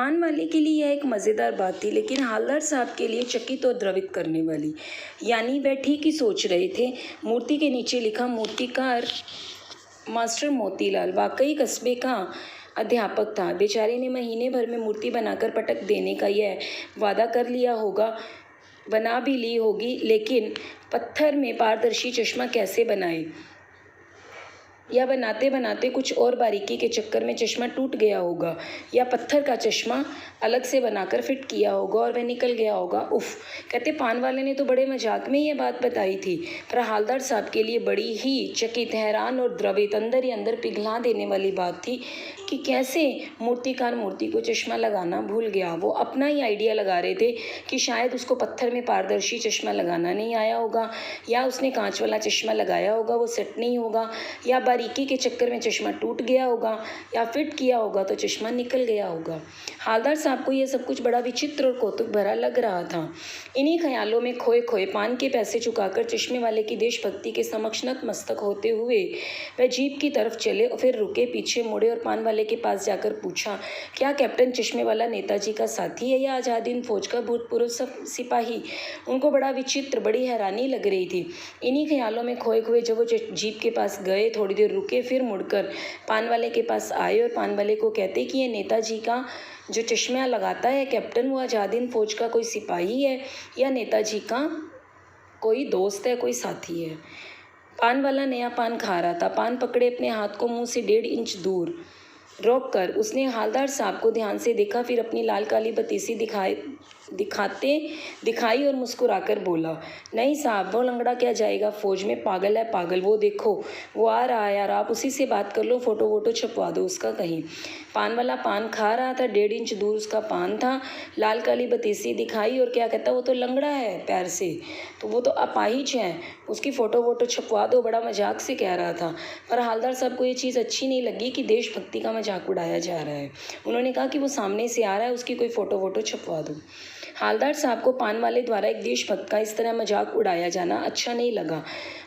पान वाले के लिए यह एक मज़ेदार बात थी, लेकिन हालदार साहब के लिए चकित और द्रवित करने वाली। यानी वह ठीक ही सोच रहे थे। मूर्ति के नीचे लिखा मूर्तिकार मास्टर मोतीलाल वाकई कस्बे का अध्यापक था। बेचारे ने महीने भर में मूर्ति बनाकर पटक देने का यह वादा कर लिया होगा, बना भी ली होगी, लेकिन पत्थर में पारदर्शी चश्मा कैसे बनाए, या बनाते बनाते कुछ और बारीकी के चक्कर में चश्मा टूट गया होगा, या पत्थर का चश्मा अलग से बनाकर फिट किया होगा और वह निकल गया होगा। उफ, कहते पान वाले ने तो बड़े मजाक में ये बात बताई थी, पर हालदार साहब के लिए बड़ी ही चकित, हैरान और द्रवित, अंदर ही अंदर पिघला देने वाली बात थी कि कैसे मूर्तिकार मूर्ति को चश्मा लगाना भूल गया। वो अपना ही आइडिया लगा रहे थे कि शायद उसको पत्थर में पारदर्शी चश्मा लगाना नहीं आया होगा, या उसने कांच वाला चश्मा लगाया होगा, वो सेट नहीं होगा, या बारीकी के चक्कर में चश्मा टूट गया होगा, या फिट किया होगा तो चश्मा निकल गया होगा। हालदार साहब को यह सब कुछ बड़ा विचित्र और कौतुक भरा लग रहा था। इन्हीं ख्यालों में खोए खोए पान के पैसे चुकाकर चश्मे वाले की देशभक्ति के समक्ष नतमस्तक होते हुए वह जीप की तरफ चले और फिर रुके, पीछे मुड़े और पान वाले के पास जाकर पूछा, क्या कैप्टन चश्मे वाला नेताजी का साथी है या आज़ाद हिंद फौज का भूतपूर्व सिपाही? उनको बड़ा विचित्र, बड़ी हैरानी लग रही थी। इन्हीं ख्यालों में खोए खोए जब वो जीप के पास गए, थोड़ी देर रुके, फिर मुड़कर पान वाले के पास आए और पान वाले को कहते कि ये नेताजी का जो चश्मा लगाता है कैप्टन, वो आज़ाद हिंद फौज का कोई सिपाही है या नेताजी का कोई दोस्त है, कोई साथी है? पान वाला नया पान खा रहा था। पान पकड़े अपने हाथ को मुंह से 1.5 इंच दूर रोककर उसने हालदार साहब को ध्यान से देखा, फिर अपनी लाल काली बतीसी दिखाई और मुस्कुराकर बोला, नहीं साहब, वो लंगड़ा क्या जाएगा फौज में, पागल है पागल, वो देखो वो आ रहा है यार, आप उसी से बात कर लो, फोटो वोटो छपवा दो उसका कहीं। पान वाला पान खा रहा था, 1.5 इंच दूर उसका पान था, लाल काली बतीसी दिखाई और क्या कहता, वो तो लंगड़ा है पैर से, तो वो तो अपाहिज है, उसकी फ़ोटो वोटो छपवा दो, बड़ा मजाक से कह रहा था। पर हालदार साहब को ये चीज़ अच्छी नहीं लगी कि देशभक्ति का मजाक उड़ाया जा रहा है। उन्होंने कहा कि वो सामने से आ रहा है, उसकी कोई फ़ोटो वोटो छपवा दो। हालदार साहब को पान वाले द्वारा एक देशभक्त का इस तरह मजाक उड़ाया जाना अच्छा नहीं लगा।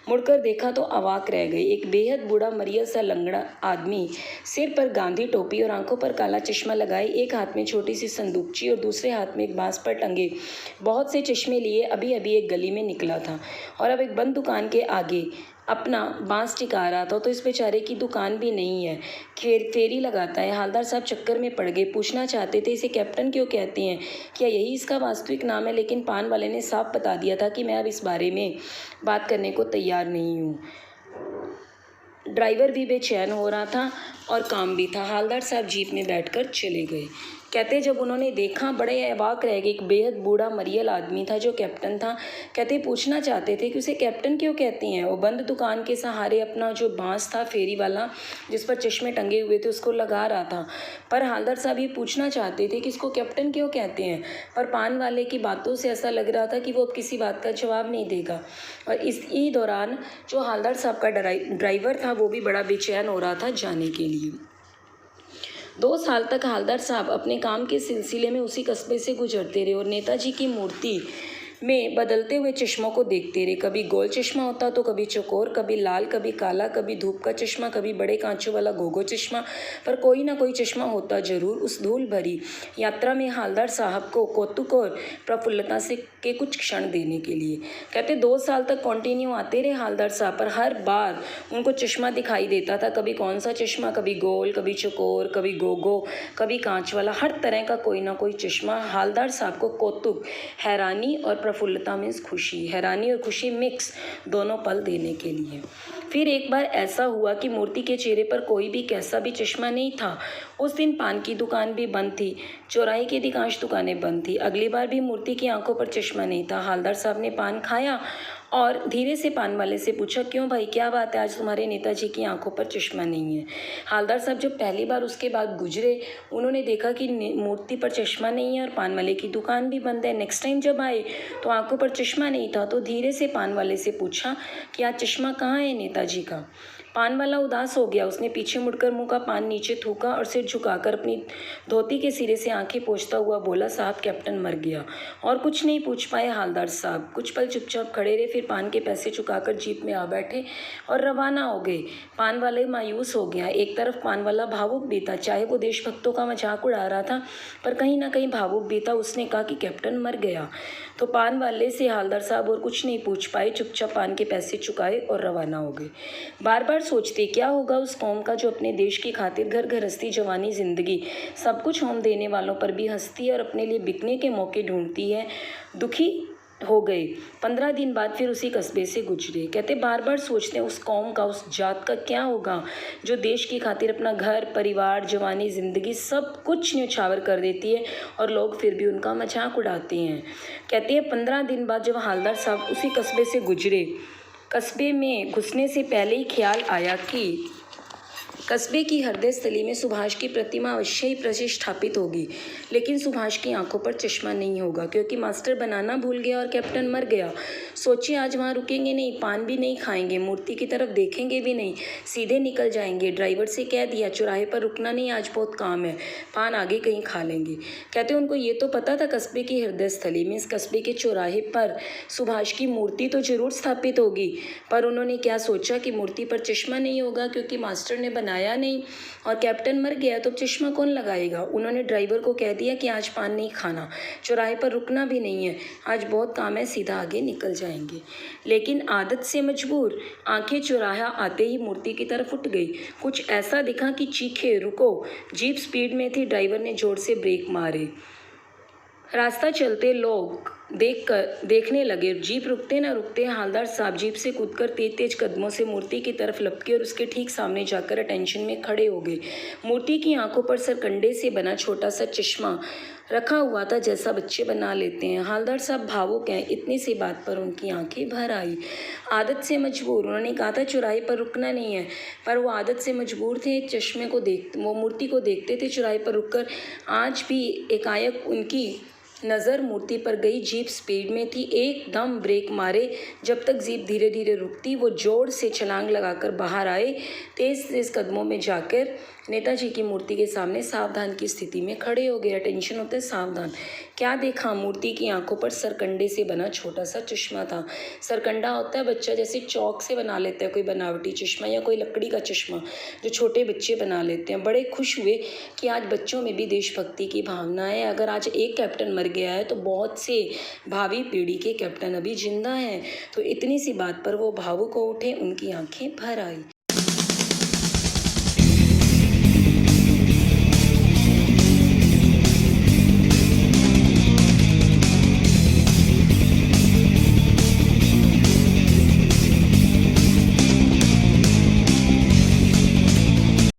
मुड़कर देखा तो अवाक रह गई। एक बेहद बूढ़ा मरिया सा लंगड़ा आदमी, सिर पर गांधी टोपी और आंखों पर काला चश्मा लगाए, एक हाथ में छोटी सी संदूकची और दूसरे हाथ में एक बांस पर टंगे बहुत से चश्मे लिए अभी अभी एक गली में निकला था और अब एक बंद दुकान के आगे अपना बांस टिका रहा था। तो इस बेचारे की दुकान भी नहीं है, फेरी लगाता है। हालदार साहब चक्कर में पड़ गए, पूछना चाहते थे इसे कैप्टन क्यों कहते हैं, क्या यही इसका वास्तविक नाम है, लेकिन पान वाले ने साफ बता दिया था कि मैं अब इस बारे में बात करने को तैयार नहीं हूँ। ड्राइवर भी बेचैन हो रहा था और काम भी था। हालदार साहब जीप में बैठकर चले गए। कहते जब उन्होंने देखा बड़े अवाक रह गए। एक बेहद बूढ़ा मरियल आदमी था जो कैप्टन था। कहते पूछना चाहते थे कि उसे कैप्टन क्यों कहते हैं। वो बंद दुकान के सहारे अपना जो बांस था फेरी वाला जिस पर चश्मे टंगे हुए थे उसको लगा रहा था। पर हालदार साहब ये पूछना चाहते थे कि इसको कैप्टन क्यों कहते हैं, पर पान वाले की बातों से ऐसा लग रहा था कि वो अब किसी बात का जवाब नहीं देगा। और इसी दौरान जो हालदार साहब का ड्राइवर था वो भी बड़ा बेचैन हो रहा था जाने के लिए। 2 साल तक हालदार साहब अपने काम के सिलसिले में उसी कस्बे से गुजरते रहे और नेताजी की मूर्ति में बदलते हुए चश्मों को देखते रहे। कभी गोल चश्मा होता तो कभी चौकोर, कभी लाल, कभी काला, कभी धूप का चश्मा, कभी बड़े कांचों वाला गोगो चश्मा, पर कोई ना कोई चश्मा होता जरूर। उस धूल भरी यात्रा में हालदार साहब को कौतुक और प्रफुल्लता से के कुछ क्षण देने के लिए। कहते 2 साल तक कंटिन्यू आते रहे हालदार साहब, पर हर बार उनको चश्मा दिखाई देता था। कभी कौन सा चश्मा, कभी गोल, कभी चौकोर, कभी गोगो, कभी कांच वाला, हर तरह का कोई ना कोई चश्मा। हालदार साहब को कौतुक, हैरानी और प्रफुल्लता मीन्स खुशी, हैरानी और खुशी मिक्स दोनों पल देने के लिए। फिर एक बार ऐसा हुआ कि मूर्ति के चेहरे पर कोई भी कैसा भी चश्मा नहीं था। उस दिन पान की दुकान भी बंद थी, चौराहे की अधिकांश दुकानें बंद थी। अगली बार भी मूर्ति की आंखों पर चश्मा नहीं था। हालदार साहब ने पान खाया और धीरे से पान वाले से पूछा, क्यों भाई, क्या बात है, आज तुम्हारे नेताजी की आंखों पर चश्मा नहीं है? हालदार साहब जब पहली बार उसके बाद गुजरे, उन्होंने देखा कि मूर्ति पर चश्मा नहीं है और पान वाले की दुकान भी बंद है। नेक्स्ट टाइम जब आए तो आंखों पर चश्मा नहीं था, तो धीरे से पान वाले से पूछा कि आज चश्मा कहाँ है नेताजी का? पान वाला उदास हो गया। उसने पीछे मुड़कर मुंह का पान नीचे थूका और सिर झुकाकर अपनी धोती के सिरे से आंखें पोंछता हुआ बोला, साहब कैप्टन मर गया। और कुछ नहीं पूछ पाए हालदार साहब। कुछ पल चुपचाप खड़े रहे, फिर पान के पैसे चुकाकर जीप में आ बैठे और रवाना हो गए। पान वाले मायूस हो गया। एक तरफ पान वाला भावुक भी था, चाहे वो देशभक्तों का मजाक उड़ा रहा था, पर कहीं ना कहीं भावुक भी था। उसने कहा कि कैप्टन मर गया। तो पान वाले से हालदार साहब और कुछ नहीं पूछ पाए, चुपचाप पान के पैसे चुकाए और रवाना हो गए। बार बार सोचते क्या होगा उस कौम का जो अपने देश की खातिर घर गृहस्थी, जवानी, जिंदगी सब कुछ होम देने वालों पर भी हंसती है और अपने लिए बिकने के मौके ढूंढती है। दुखी हो गए। 15 दिन बाद फिर उसी कस्बे से गुजरे। कहते बार बार सोचते हैं उस कौम का, उस जात का क्या होगा जो देश की खातिर अपना घर, परिवार, जवानी, ज़िंदगी सब कुछ न्यौछावर कर देती है और लोग फिर भी उनका मजाक उड़ाते हैं। कहते हैं 15 दिन बाद जब हालदार साहब उसी कस्बे से गुजरे, कस्बे में घुसने से पहले ही ख्याल आया कि कस्बे की हृदय स्थली में सुभाष की प्रतिमा अवश्य ही प्रतिष्ठापित होगी, लेकिन सुभाष की आंखों पर चश्मा नहीं होगा क्योंकि मास्टर बनाना भूल गया और कैप्टन मर गया। सोचिए आज वहाँ रुकेंगे नहीं, पान भी नहीं खाएंगे, मूर्ति की तरफ देखेंगे भी नहीं, सीधे निकल जाएंगे। ड्राइवर से कह दिया चौराहे पर रुकना नहीं, आज बहुत काम है, पान आगे कहीं खा लेंगे। कहते उनको ये तो पता था कस्बे की हृदय स्थली में, इस कस्बे के चौराहे पर सुभाष की मूर्ति तो जरूर स्थापित होगी, पर उन्होंने क्या सोचा कि मूर्ति पर चश्मा नहीं होगा क्योंकि मास्टर ने बनाया नहीं और कैप्टन मर गया तो चश्मा कौन लगाएगा। उन्होंने ड्राइवर को कह दिया कि आज पान नहीं खाना, चौराहे पर रुकना भी नहीं है, आज बहुत काम है, सीधा आगे निकल जाएंगे। लेकिन आदत से मजबूर आंखें चौराहा आते ही मूर्ति की तरफ उठ गई। कुछ ऐसा दिखा कि चीखे, रुको। जीप स्पीड में थी, ड्राइवर ने जोर से ब्रेक मारे। रास्ता चलते लोग देखने लगे। जीप रुकते ना रुकते हालदार साहब जीप से कूदकर तेज तेज कदमों से मूर्ति की तरफ लपके और उसके ठीक सामने जाकर अटेंशन में खड़े हो गए। मूर्ति की आंखों पर सरकंडे से बना छोटा सा चश्मा रखा हुआ था, जैसा बच्चे बना लेते हैं। हालदार साहब भावुक हैं, इतनी सी बात पर उनकी आंखें भर आई। आदत से मजबूर, उन्होंने कहा था चौराहे पर रुकना नहीं है, पर वो आदत से मजबूर थे। चश्मे को वो मूर्ति को देखते थे चौराहे पर रुककर। आज भी एकाएक उनकी नज़र मूर्ति पर गई। जीप स्पीड में थी, एकदम ब्रेक मारे। जब तक जीप धीरे धीरे रुकती वो जोर से छलांग लगाकर बाहर आए। तेज तेज कदमों में जाकर नेताजी की मूर्ति के सामने सावधान की स्थिति में खड़े हो गए। टेंशन होते है सावधान। क्या देखा, मूर्ति की आंखों पर सरकंडे से बना छोटा सा चश्मा था। सरकंडा होता है बच्चा जैसे चौक से बना लेता है कोई बनावटी चश्मा या कोई लकड़ी का चश्मा जो छोटे बच्चे बना लेते हैं। बड़े खुश हुए कि आज बच्चों में भी देशभक्ति की भावना है। अगर आज एक कैप्टन मर गया है तो बहुत से भावी पीढ़ी के कैप्टन अभी जिंदा हैं। तो इतनी सी बात पर वो भावुक हो उठे, उनकी आंखें भर आई।